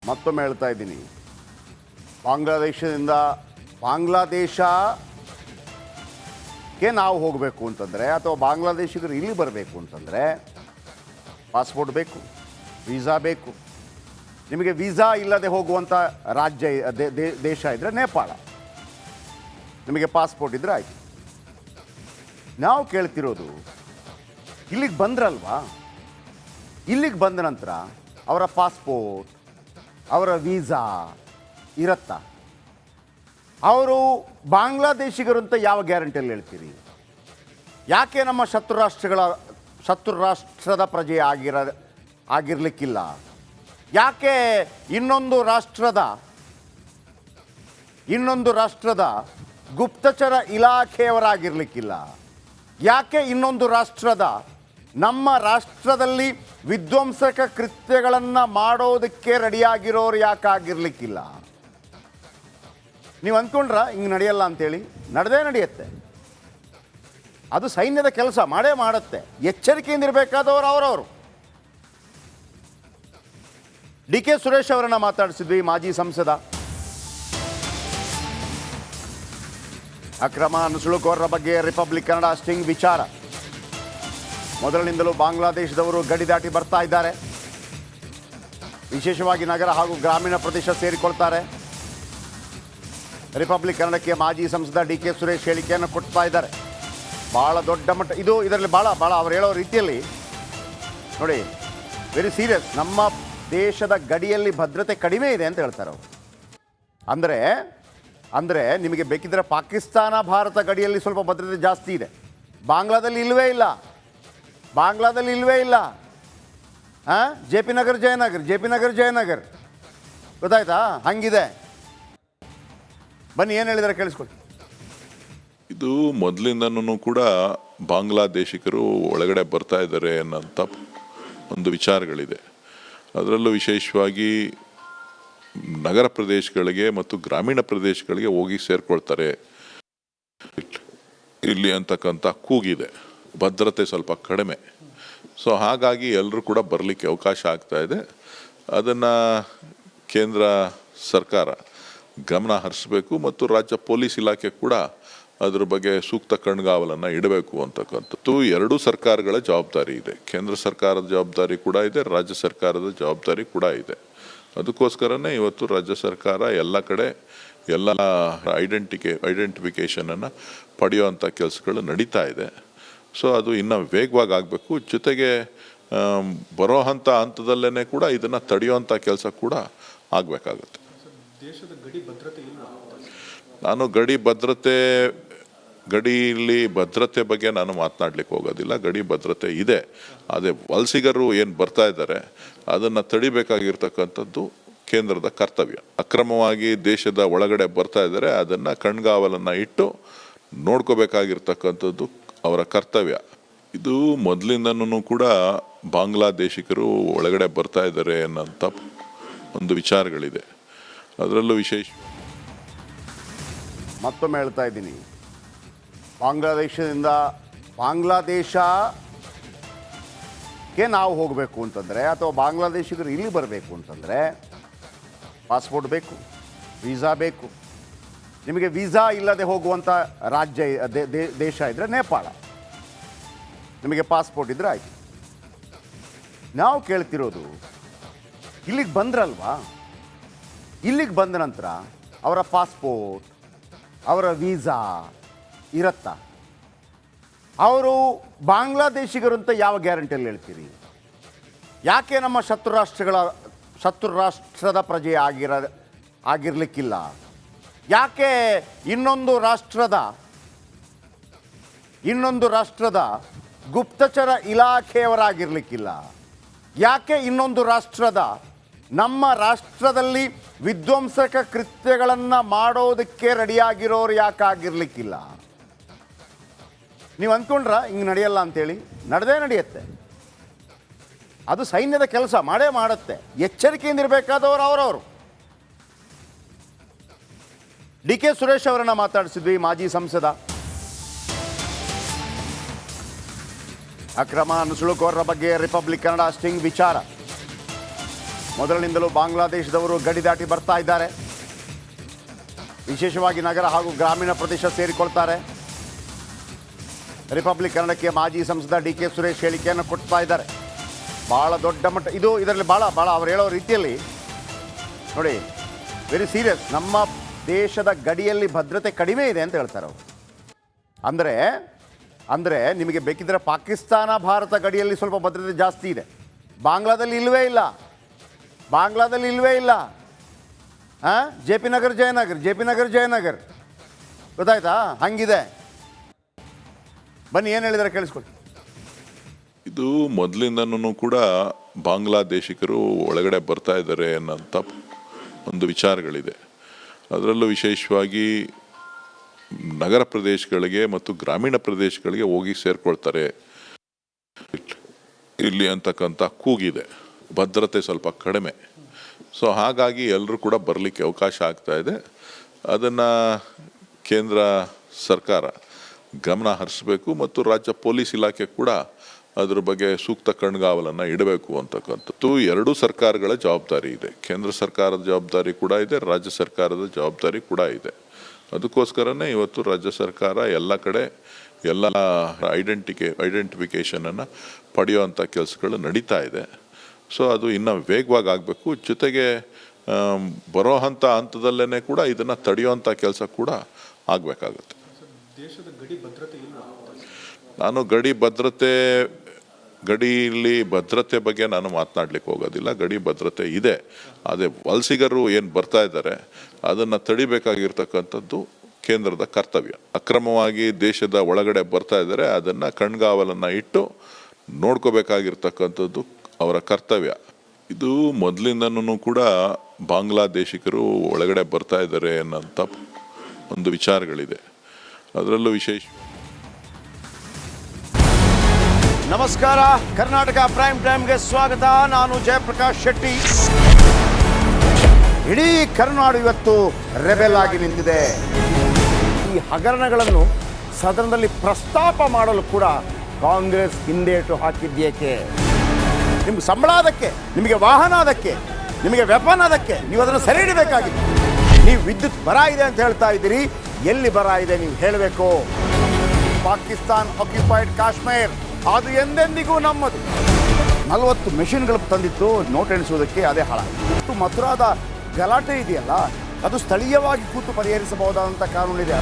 ಮತ್ತೊಮ್ಮೆ ಹೇಳ್ತಾ ಇದ್ದೀನಿ, ಬಾಂಗ್ಲಾದೇಶಕ್ಕೆ ನಾವು ಹೋಗಬೇಕು ಅಂತಂದರೆ ಅಥವಾ ಬಾಂಗ್ಲಾದೇಶಿಗರು ಇಲ್ಲಿ ಬರಬೇಕು ಅಂತಂದರೆ ಪಾಸ್ಪೋರ್ಟ್ ಬೇಕು, ವೀಸಾ ಬೇಕು. ನಿಮಗೆ ವೀಸಾ ಇಲ್ಲದೆ ಹೋಗುವಂಥ ರಾಜ್ಯ ದೇಶ ಇದ್ದರೆ ನೇಪಾಳ, ನಿಮಗೆ ಪಾಸ್ಪೋರ್ಟ್ ಇದ್ದರೆ ಆಯಿತು. ನಾವು ಕೇಳ್ತಿರೋದು, ಇಲ್ಲಿಗೆ ಬಂದ್ರಲ್ವಾ, ಇಲ್ಲಿಗೆ ಬಂದ ನಂತರ ಅವರ ಪಾಸ್ಪೋರ್ಟ್, ಅವರ ವೀಸಾ ಇರತ್ತಾ? ಅವರು ಬಾಂಗ್ಲಾದೇಶಿಗರು ಅಂತ ಯಾವ ಗ್ಯಾರಂಟಿಯಲ್ಲಿ ಹೇಳ್ತೀರಿ? ಯಾಕೆ ನಮ್ಮ ಶತ್ರು ರಾಷ್ಟ್ರದ ಪ್ರಜೆ ಆಗಿರಲಿಕ್ಕಿಲ್ಲ? ಯಾಕೆ ಇನ್ನೊಂದು ರಾಷ್ಟ್ರದ ಗುಪ್ತಚರ ಇಲಾಖೆಯವರಾಗಿರಲಿಕ್ಕಿಲ್ಲ? ಯಾಕೆ ಇನ್ನೊಂದು ರಾಷ್ಟ್ರದ ನಮ್ಮ ರಾಷ್ಟ್ರದಲ್ಲಿ ವಿಧ್ವಂಸಕ ಕೃತ್ಯಗಳನ್ನು ಮಾಡೋದಕ್ಕೆ ರೆಡಿಯಾಗಿರೋರು ಯಾಕೆ ಆಗಿರಲಿಕ್ಕಿಲ್ಲ? ನೀವು ಅಂದ್ಕೊಂಡ್ರ ಹಿಂಗೆ ನಡೆಯಲ್ಲ ಅಂತೇಳಿ? ನಡೆಯುತ್ತೆ. ಅದು ಸೈನ್ಯದ ಕೆಲಸ ಮಾಡುತ್ತೆ. ಎಚ್ಚರಿಕೆಯಿಂದ ಇರಬೇಕಾದವರು ಅವರವರು. ಡಿ ಕೆ ಸುರೇಶ್ ಅವರನ್ನ ಮಾತಾಡಿಸಿದ್ವಿ, ಮಾಜಿ ಸಂಸದ. ಅಕ್ರಮ ನುಸುಳುಕೋರರ ಬಗ್ಗೆ ರಿಪಬ್ಲಿಕ್ ಕನ್ನಡ ಸ್ಟಿಂಗ್ ವಿಚಾರ. ಮೊದಲಿನಿಂದಲೂ ಬಾಂಗ್ಲಾದೇಶದವರು ಗಡಿ ದಾಟಿ ಬರ್ತಾ ಇದ್ದಾರೆ. ವಿಶೇಷವಾಗಿ ನಗರ ಹಾಗೂ ಗ್ರಾಮೀಣ ಪ್ರದೇಶ ಸೇರಿಕೊಳ್ತಾರೆ. ರಿಪಬ್ಲಿಕ್ ಕನ್ನಡಕ್ಕೆ ಮಾಜಿ ಸಂಸದ ಡಿ ಕೆ ಸುರೇಶ್ ಹೇಳಿಕೆಯನ್ನು ಕೊಡ್ತಾ ಇದ್ದಾರೆ. ಭಾಳ ದೊಡ್ಡ ಮಟ್ಟ ಇದರಲ್ಲಿ ಭಾಳ ಅವ್ರು ಹೇಳೋ ರೀತಿಯಲ್ಲಿ ನೋಡಿ, ವೆರಿ ಸೀರಿಯಸ್. ನಮ್ಮ ದೇಶದ ಗಡಿಯಲ್ಲಿ ಭದ್ರತೆ ಕಡಿಮೆ ಇದೆ ಅಂತ ಹೇಳ್ತಾರೆ ಅವರು. ಅಂದರೆ ನಿಮಗೆ ಬೇಕಿದ್ರೆ ಪಾಕಿಸ್ತಾನ ಭಾರತ ಗಡಿಯಲ್ಲಿ ಸ್ವಲ್ಪ ಭದ್ರತೆ ಜಾಸ್ತಿ ಇದೆ, ಬಾಂಗ್ಲಾದಲ್ಲಿ ಇಲ್ಲವೇ ಇಲ್ಲ. ಜೆ ಪಿ ನಗರ್ ಜಯನಗರ್ ಗೊತ್ತಾಯ್ತಾ? ಹಂಗಿದೆ. ಬನ್ನಿ, ಏನು ಹೇಳಿದಾರೆ ಕೇಳಿಸ್ಕೊಳ್ಳಿ. ಇದು ಮೊದಲಿಂದನೂ ಕೂಡ ಬಾಂಗ್ಲಾದೇಶಿಗರು ಒಳಗಡೆ ಬರ್ತಾ ಇದ್ದಾರೆ ಅನ್ನೋಂಥ ಒಂದು ವಿಚಾರಗಳಿದೆ. ಅದರಲ್ಲೂ ವಿಶೇಷವಾಗಿ ನಗರ ಪ್ರದೇಶಗಳಿಗೆ ಮತ್ತು ಗ್ರಾಮೀಣ ಪ್ರದೇಶಗಳಿಗೆ ಹೋಗಿ ಸೇರ್ಕೊಳ್ತಾರೆ ಇಲ್ಲಿ ಅಂತಕ್ಕಂಥ ಕೂಗಿದೆ. ಭದ್ರತೆ ಸ್ವಲ್ಪ ಕಡಿಮೆ. ಸೊ ಹಾಗಾಗಿ ಎಲ್ಲರೂ ಕೂಡ ಬರಲಿಕ್ಕೆ ಅವಕಾಶ ಆಗ್ತಾ ಇದೆ. ಅದನ್ನು ಕೇಂದ್ರ ಸರ್ಕಾರ ಗಮನ ಹರಿಸಬೇಕು ಮತ್ತು ರಾಜ್ಯ ಪೊಲೀಸ್ ಇಲಾಖೆ ಕೂಡ ಅದ್ರ ಬಗ್ಗೆ ಸೂಕ್ತ ಕಣ್ಗಾವಲನ್ನು ಇಡಬೇಕು ಅಂತಕ್ಕಂಥದ್ದು ಎರಡೂ ಸರ್ಕಾರಗಳ ಜವಾಬ್ದಾರಿ ಇದೆ. ಕೇಂದ್ರ ಸರ್ಕಾರದ ಜವಾಬ್ದಾರಿ ಕೂಡ ಇದೆ, ರಾಜ್ಯ ಸರ್ಕಾರದ ಜವಾಬ್ದಾರಿ ಕೂಡ ಇದೆ. ಅದಕ್ಕೋಸ್ಕರನೇ ಇವತ್ತು ರಾಜ್ಯ ಸರ್ಕಾರ ಎಲ್ಲ ಕಡೆ ಎಲ್ಲ ಐಡೆಂಟಿಫಿಕೇಷನನ್ನು ಪಡೆಯುವಂಥ ಕೆಲಸಗಳು ನಡೀತಾ ಇದೆ. ಸೊ ಅದು ಇನ್ನೂ ವೇಗವಾಗಿ ಆಗಬೇಕು. ಜೊತೆಗೆ ಬರೋ ಹಂತದಲ್ಲೇ ಕೂಡ ಇದನ್ನು ತಡೆಯುವಂಥ ಕೆಲಸ ಕೂಡ ಆಗಬೇಕಾಗುತ್ತೆ. ದೇಶದ ಗಡಿ ಭದ್ರತೆ ಇಲ್ಲ. ನಾನು ಗಡಿಯಲ್ಲಿ ಭದ್ರತೆ ಬಗ್ಗೆ ನಾನು ಮಾತನಾಡ್ಲಿಕ್ಕೆ ಹೋಗೋದಿಲ್ಲ. ಗಡಿ ಭದ್ರತೆ ಇದೆ. ಅದೇ ವಲಸಿಗರು ಏನು ಬರ್ತಾ ಇದ್ದಾರೆ ಅದನ್ನು ತಡಿಬೇಕಾಗಿರ್ತಕ್ಕಂಥದ್ದು ಕೇಂದ್ರದ ಕರ್ತವ್ಯ. ಅಕ್ರಮವಾಗಿ ದೇಶದ ಒಳಗಡೆ ಬರ್ತಾ ಇದ್ದಾರೆ, ಅದನ್ನು ಕಣ್ಗಾವಲನ್ನು ಇಟ್ಟು ನೋಡ್ಕೋಬೇಕಾಗಿರ್ತಕ್ಕಂಥದ್ದು ಅವರ ಕರ್ತವ್ಯ. ಇದು ಮೊದಲಿಂದನೂ ಕೂಡ ಬಾಂಗ್ಲಾದೇಶಿಗರು ಒಳಗಡೆ ಬರ್ತಾ ಇದ್ದಾರೆ ಅನ್ನೋಂಥ ಒಂದು ವಿಚಾರಗಳಿದೆ. ಅದರಲ್ಲೂ ಮತ್ತೊಮ್ಮೆ ಹೇಳ್ತಾ ಇದ್ದೀನಿ, ಬಾಂಗ್ಲಾದೇಶಕ್ಕೆ ನಾವು ಹೋಗಬೇಕು ಅಂತಂದರೆ ಅಥವಾ ಬಾಂಗ್ಲಾದೇಶಿಗರು ಇಲ್ಲಿ ಬರಬೇಕು ಅಂತಂದರೆ ಪಾಸ್ಪೋರ್ಟ್ ಬೇಕು, ವೀಸಾ ಬೇಕು. ನಿಮಗೆ ವೀಸಾ ಇಲ್ಲದೆ ಹೋಗುವಂಥ ರಾಜ್ಯ ದೇಶ ಇದ್ದರೆ ನೇಪಾಳ, ನಿಮಗೆ ಪಾಸ್ಪೋರ್ಟ್ ಇದ್ದರೆ ಆಯಿತು. ನಾವು ಕೇಳ್ತಿರೋದು, ಇಲ್ಲಿಗೆ ಬಂದ್ರಲ್ವಾ, ಇಲ್ಲಿಗೆ ಬಂದ ನಂತರ ಅವರ ಪಾಸ್ಪೋರ್ಟ್, ಅವರ ವೀಸಾ ಇರತ್ತಾ? ಅವರು ಬಾಂಗ್ಲಾದೇಶಿಗರು ಅಂತ ಯಾವ ಗ್ಯಾರಂಟಿಯಲ್ಲಿ ಹೇಳ್ತೀರಿ? ಯಾಕೆ ನಮ್ಮ ಶತ್ರು ರಾಷ್ಟ್ರದ ಪ್ರಜೆ ಆಗಿರಲಿಕ್ಕಿಲ್ಲ? ಯಾಕೆ ಇನ್ನೊಂದು ರಾಷ್ಟ್ರದ ಗುಪ್ತಚರ ಇಲಾಖೆಯವರಾಗಿರಲಿಕ್ಕಿಲ್ಲ? ಯಾಕೆ ಇನ್ನೊಂದು ರಾಷ್ಟ್ರದ ನಮ್ಮ ರಾಷ್ಟ್ರದಲ್ಲಿ ವಿಧ್ವಂಸಕ ಕೃತ್ಯಗಳನ್ನು ಮಾಡೋದಕ್ಕೆ ರೆಡಿಯಾಗಿರೋರು ಯಾಕೆ ಆಗಿರಲಿಕ್ಕಿಲ್ಲ? ನೀವು ಅಂದ್ಕೊಂಡ್ರ ಹಿಂಗೆ ನಡೆಯಲ್ಲ ಅಂತೇಳಿ? ನಡೆಯುತ್ತೆ. ಅದು ಸೈನ್ಯದ ಕೆಲಸ ಮಾಡುತ್ತೆ. ಎಚ್ಚರಿಕೆಯಿಂದ ಇರಬೇಕಾದವರು ಅವರವರು. ಡಿ ಕೆ ಸುರೇಶ್ ಅವರನ್ನ ಮಾತಾಡಿಸಿದ್ವಿ, ಮಾಜಿ ಸಂಸದ. ಅಕ್ರಮ ನುಸುಳುಕೋರರ ಬಗ್ಗೆ ರಿಪಬ್ಲಿಕ್ ಕನ್ನಡ ಸ್ಟಿಂಗ್ ವಿಚಾರ. ಮೊದಲಿನಿಂದಲೂ ಬಾಂಗ್ಲಾದೇಶದವರು ಗಡಿ ದಾಟಿ ಬರ್ತಾ ಇದ್ದಾರೆ. ವಿಶೇಷವಾಗಿ ನಗರ ಹಾಗೂ ಗ್ರಾಮೀಣ ಪ್ರದೇಶ ಸೇರಿಕೊಳ್ತಾರೆ. ರಿಪಬ್ಲಿಕ್ ಕನ್ನಡಕ್ಕೆ ಮಾಜಿ ಸಂಸದ ಡಿ.ಕೆ. ಸುರೇಶ್ ಹೇಳಿಕೆಯನ್ನು ಕೊಡ್ತಾ ಇದ್ದಾರೆ. ಭಾಳ ದೊಡ್ಡ ಮಟ್ಟ ಇದು ಇದರಲ್ಲಿ ಭಾಳ ಅವ್ರು ಹೇಳೋ ರೀತಿಯಲ್ಲಿ ನೋಡಿ, ವೆರಿ ಸೀರಿಯಸ್. ನಮ್ಮ ದೇಶದ ಗಡಿಯಲ್ಲಿ ಭದ್ರತೆ ಕಡಿಮೆ ಇದೆ ಅಂತ ಹೇಳ್ತಾರೆ ಅವರು. ಅಂದರೆ ನಿಮಗೆ ಬೇಕಿದ್ದರೆ ಪಾಕಿಸ್ತಾನ ಭಾರತ ಗಡಿಯಲ್ಲಿ ಸ್ವಲ್ಪ ಭದ್ರತೆ ಜಾಸ್ತಿ ಇದೆ. ಬಾಂಗ್ಲಾದಲ್ಲಿ ಇಲ್ಲವೇ ಇಲ್ಲ. ಜೆ ಪಿ ನಗರ್ ಜಯನಗರ್ ಗೊತ್ತಾಯ್ತಾ? ಹಂಗಿದೆ. ಬನ್ನಿ ಏನು ಹೇಳಿದಾರೆ ಕೇಳಿಸ್ಕೊಳ್ಳಿ. ಇದು ಮೊದಲಿಂದನೂ ಕೂಡ ಬಾಂಗ್ಲಾದೇಶಿಗರು ಒಳಗಡೆ ಬರ್ತಾ ಇದ್ದಾರೆ ಅನ್ನೋಂಥ ಒಂದು ವಿಚಾರಗಳಿದೆ. ಅದರಲ್ಲೂ ವಿಶೇಷವಾಗಿ ನಗರ ಪ್ರದೇಶಗಳಿಗೆ ಮತ್ತು ಗ್ರಾಮೀಣ ಪ್ರದೇಶಗಳಿಗೆ ಹೋಗಿ ಸೇರ್ಕೊಳ್ತಾರೆ ಇಲ್ಲಿ ಅಂತಕ್ಕಂಥ ಕೂಗಿದೆ. ಭದ್ರತೆ ಸ್ವಲ್ಪ ಕಡಿಮೆ. ಸೊ ಹಾಗಾಗಿ ಎಲ್ಲರೂ ಕೂಡ ಬರಲಿಕ್ಕೆ ಅವಕಾಶ ಆಗ್ತಾ ಇದೆ. ಅದನ್ನು ಕೇಂದ್ರ ಸರ್ಕಾರ ಗಮನ ಹರಿಸಬೇಕು ಮತ್ತು ರಾಜ್ಯ ಪೊಲೀಸ್ ಇಲಾಖೆ ಕೂಡ ಅದ್ರ ಬಗ್ಗೆ ಸೂಕ್ತ ಕಣ್ಗಾವಲನ್ನು ಇಡಬೇಕು ಅಂತಕ್ಕಂಥದ್ದು ಎರಡೂ ಸರ್ಕಾರಗಳ ಜವಾಬ್ದಾರಿ ಇದೆ. ಕೇಂದ್ರ ಸರ್ಕಾರದ ಜವಾಬ್ದಾರಿ ಕೂಡ ಇದೆ, ರಾಜ್ಯ ಸರ್ಕಾರದ ಜವಾಬ್ದಾರಿ ಕೂಡ ಇದೆ. ಅದಕ್ಕೋಸ್ಕರನೇ ಇವತ್ತು ರಾಜ್ಯ ಸರ್ಕಾರ ಎಲ್ಲ ಕಡೆ ಎಲ್ಲ ಐಡೆಂಟಿಫಿಕೇಷನನ್ನು ಪಡೆಯುವಂಥ ಕೆಲಸಗಳು ನಡೀತಾ ಇದೆ. ಸೊ ಅದು ಇನ್ನೂ ವೇಗವಾಗಿ ಆಗಬೇಕು. ಜೊತೆಗೆ ಬರೋ ಹಂತದಲ್ಲೇ ಕೂಡ ಇದನ್ನು ತಡೆಯುವಂಥ ಕೆಲಸ ಕೂಡ ಆಗಬೇಕಾಗುತ್ತೆ. ದೇಶದ ಗಡಿ ಭದ್ರತೆ ಇಲ್ವಾ? ನಾನು ಗಡಿಯಲ್ಲಿ ಭದ್ರತೆ ಬಗ್ಗೆ ನಾನು ಮಾತನಾಡ್ಲಿಕ್ಕೆ ಹೋಗೋದಿಲ್ಲ. ಗಡಿ ಭದ್ರತೆ ಇದೆ. ಅದೇ ವಲಸಿಗರು ಏನು ಬರ್ತಾ ಇದ್ದಾರೆ ಅದನ್ನು ತಡಿಬೇಕಾಗಿರ್ತಕ್ಕಂಥದ್ದು ಕೇಂದ್ರದ ಕರ್ತವ್ಯ. ಅಕ್ರಮವಾಗಿ ದೇಶದ ಒಳಗಡೆ ಬರ್ತಾ ಇದ್ದಾರೆ, ಅದನ್ನು ಕಣ್ಗಾವಲನ್ನು ಇಟ್ಟು ನೋಡ್ಕೋಬೇಕಾಗಿರ್ತಕ್ಕಂಥದ್ದು ಅವರ ಕರ್ತವ್ಯ. ಇದು ಮೊದಲಿಂದನೂ ಕೂಡ ಬಾಂಗ್ಲಾದೇಶಿಗರು ಒಳಗಡೆ ಬರ್ತಾ ಇದ್ದಾರೆ ಅನ್ನೋಂಥ ಒಂದು ವಿಚಾರಗಳಿದೆ. ಅದರಲ್ಲೂ ವಿಶೇಷ ನಮಸ್ಕಾರ, ಕರ್ನಾಟಕ ಪ್ರೈಮ್ ಟೈಮ್ಗೆ ಸ್ವಾಗತ. ನಾನು ಜಯಪ್ರಕಾಶ್ ಶೆಟ್ಟಿ. ಇಡೀ ಕರ್ನಾಡು ಇವತ್ತು ರೆಬೆಲ್ ಆಗಿ ನಿಂತಿದೆ. ಈ ಹಗರಣಗಳನ್ನು ಸದನದಲ್ಲಿ ಪ್ರಸ್ತಾಪ ಮಾಡಲು ಕೂಡ ಕಾಂಗ್ರೆಸ್ ಹಿಂದೇಟು ಹಾಕಿದ್ದೇಕೆ? ನಿಮ್ಗೆ ಸಂಬಳ ಅದಕ್ಕೆ, ನಿಮಗೆ ವಾಹನ ಅದಕ್ಕೆ, ನಿಮಗೆ ವೆಪನ್ ಅದಕ್ಕೆ, ನೀವು ಅದನ್ನು ಸೆರೆ ಹಿಡಬೇಕಾಗಿತ್ತು. ನೀವು ವಿದ್ಯುತ್ ಬರ ಇದೆ ಅಂತ ಹೇಳ್ತಾ ಇದ್ದೀರಿ. ಎಲ್ಲಿ ಬರ ಇದೆ ನೀವು ಹೇಳಬೇಕು. ಪಾಕಿಸ್ತಾನ್ ಆಕ್ಯುಪೈಡ್ ಕಾಶ್ಮೀರ್ ಅದು ಎಂದೆಂದಿಗೂ ನಮ್ಮದು. 40 ಮೆಷಿನ್ಗಳು ತಂದಿತ್ತು ನೋಟ್ ಎಣಿಸುವುದಕ್ಕೆ, ಅದೇ ಹಾಳಾಯಿತು. ಮಥುರಾದ ಗಲಾಟೆ ಇದೆಯಲ್ಲ, ಅದು ಸ್ಥಳೀಯವಾಗಿ ಕೂತು ಪರಿಹರಿಸಬಹುದಾದಂಥ ಕಾನೂನಿದೆ.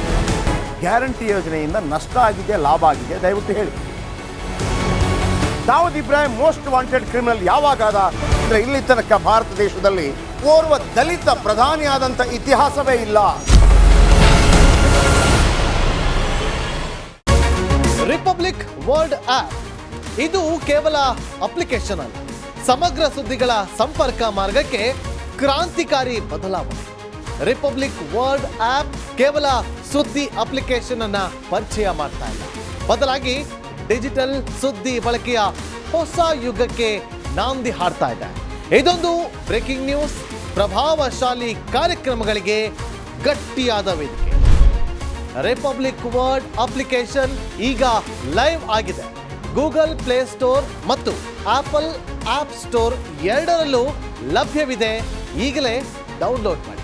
ಗ್ಯಾರಂಟಿ ಯೋಜನೆಯಿಂದ ನಷ್ಟ ಆಗಿದೆ, ಲಾಭ ಆಗಿದೆ, ದಯವಿಟ್ಟು ಹೇಳಿ. Dawood Ibrahim most wanted criminal ಯಾವಾಗಾದ ಅಂದರೆ ಇಲ್ಲಿ ತನಕ ಭಾರತ ದೇಶದಲ್ಲಿ ಓರ್ವ ದಲಿತ ಪ್ರಧಾನಿಯಾದಂಥ ಇತಿಹಾಸವೇ ಇಲ್ಲ. ರಿಪಬ್ಲಿಕ್ ವರ್ಲ್ಡ್ ಆಪ್ ಇದು ಕೇವಲ ಅಪ್ಲಿಕೇಶನ್ ಅಲ್ಲ, ಸಮಗ್ರ ಸುದ್ದಿಗಳ ಸಂಪರ್ಕ ಮಾರ್ಗಕ್ಕೆ ಕ್ರಾಂತಿಕಾರಿ ಬದಲಾವಣೆ. ರಿಪಬ್ಲಿಕ್ ವರ್ಲ್ಡ್ ಆಪ್ ಕೇವಲ ಸುದ್ದಿ ಅಪ್ಲಿಕೇಶನ್ ಅನ್ನ ಪರಿಚಯ ಮಾಡ್ತಾ ಇಲ್ಲ, ಬದಲಾಗಿ ಡಿಜಿಟಲ್ ಸುದ್ದಿ ಬಳಕೆಯ ಹೊಸ ಯುಗಕ್ಕೆ ನಾಂದಿ ಹಾಡ್ತಾ ಇದೆ. ಇದೊಂದು ಬ್ರೇಕಿಂಗ್ ನ್ಯೂಸ್, ಪ್ರಭಾವಶಾಲಿ ಕಾರ್ಯಕ್ರಮಗಳಿಗೆ ಗಟ್ಟಿಯಾದ ವೇದಿಕೆ. ರಿಪಬ್ಲಿಕ್ ವರ್ಲ್ಡ್ ಅಪ್ಲಿಕೇಶನ್ ಈಗ ಲೈವ್ ಆಗಿದೆ. ಗೂಗಲ್ ಪ್ಲೇ ಸ್ಟೋರ್ ಮತ್ತು ಆಪಲ್ ಆಪ್ ಸ್ಟೋರ್ ಎರಡರಲ್ಲೂ ಲಭ್ಯವಿದೆ. ಈಗಲೇ ಡೌನ್ಲೋಡ್ ಮಾಡಿ.